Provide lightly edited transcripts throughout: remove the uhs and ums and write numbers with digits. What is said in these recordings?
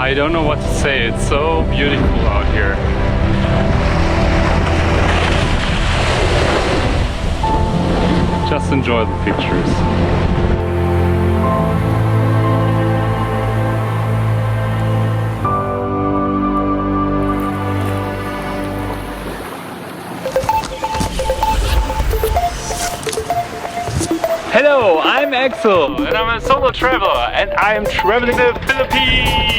I don't know what to say, it's so beautiful out here. Just enjoy the pictures. Hello, I'm Axel and I'm a solo traveler and I'm traveling the Philippines!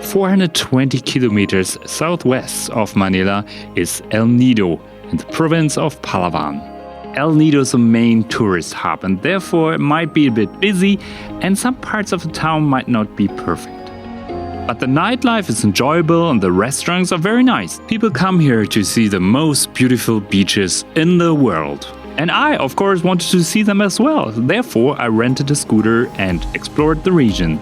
420 kilometers southwest of Manila is El Nido in the province of Palawan. El Nido is a main tourist hub and therefore it might be a bit busy and some parts of the town might not be perfect. But the nightlife is enjoyable and the restaurants are very nice. People come here to see the most beautiful beaches in the world. And I, of course, wanted to see them as well. Therefore, I rented a scooter and explored the region.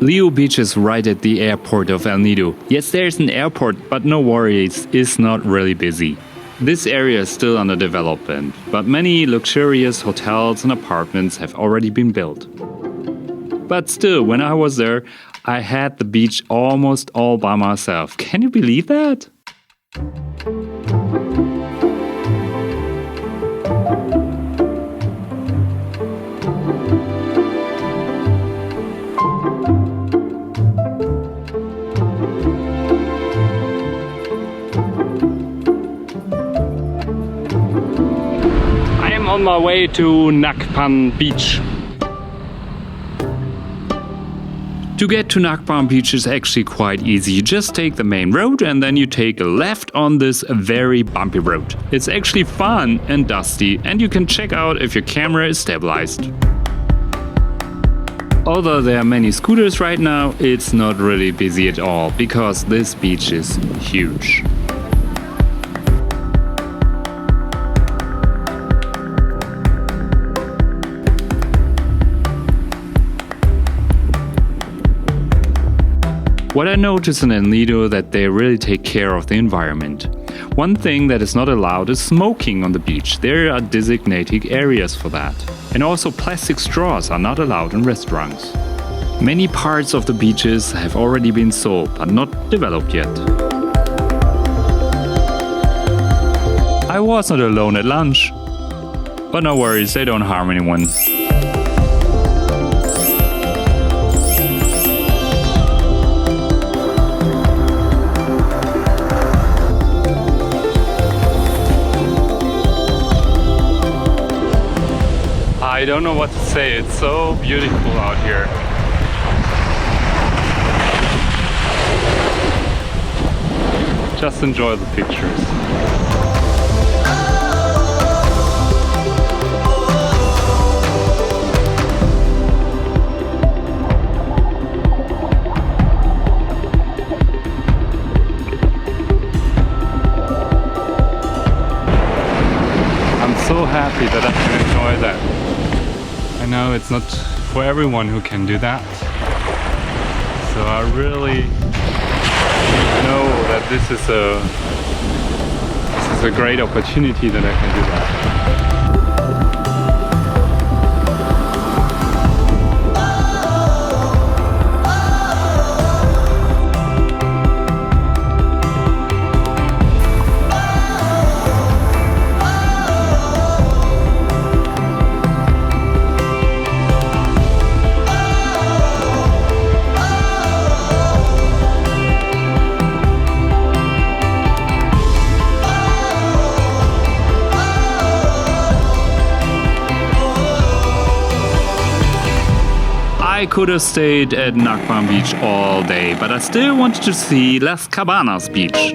Lio Beach is right at the airport of El Nido. Yes, there's an airport, but no worries, it's not really busy. This area is still under development, but many luxurious hotels and apartments have already been built. But still, when I was there, I had the beach almost all by myself. Can you believe that? On my way to Nacpan Beach. To get to Nacpan Beach is actually quite easy. You just take the main road and then you take a left on this very bumpy road. It's actually fun and dusty and you can check out if your camera is stabilized. Although there are many scooters right now, it's not really busy at all because this beach is huge. What I noticed in El Nido that they really take care of the environment. One thing that is not allowed is smoking on the beach. There are designated areas for that. And also plastic straws are not allowed in restaurants. Many parts of the beaches have already been sold but not developed yet. I was not alone at lunch. But no worries, they don't harm anyone. I don't know what to say, it's so beautiful out here. Just enjoy the pictures. I'm so happy that I can enjoy that. I know it's not for everyone who can do that, so I really know that this is a great opportunity that I can do that. I could have stayed at Nacpan Beach all day, but I still wanted to see Las Cabanas Beach.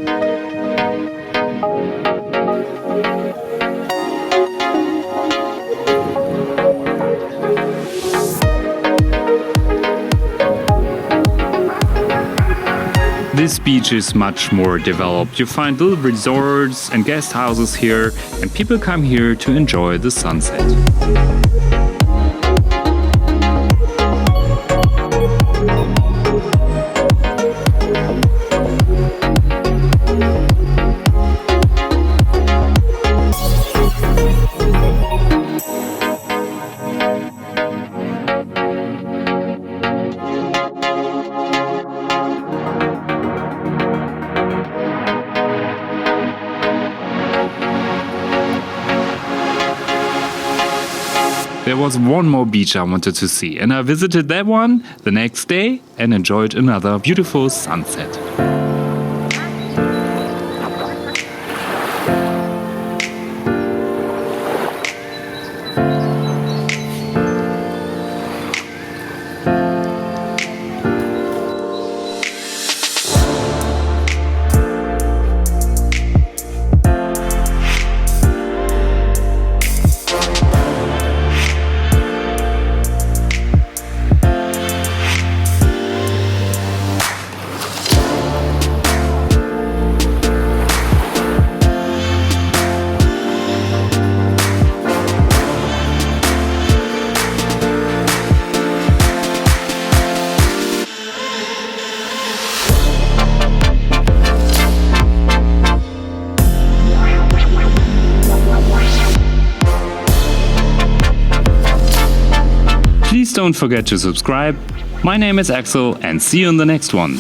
This beach is much more developed. You find little resorts and guest houses here, and people come here to enjoy the sunset. There was one more beach I wanted to see, and I visited that one the next day and enjoyed another beautiful sunset. Please don't forget to subscribe. My name is Axel, and see you in the next one.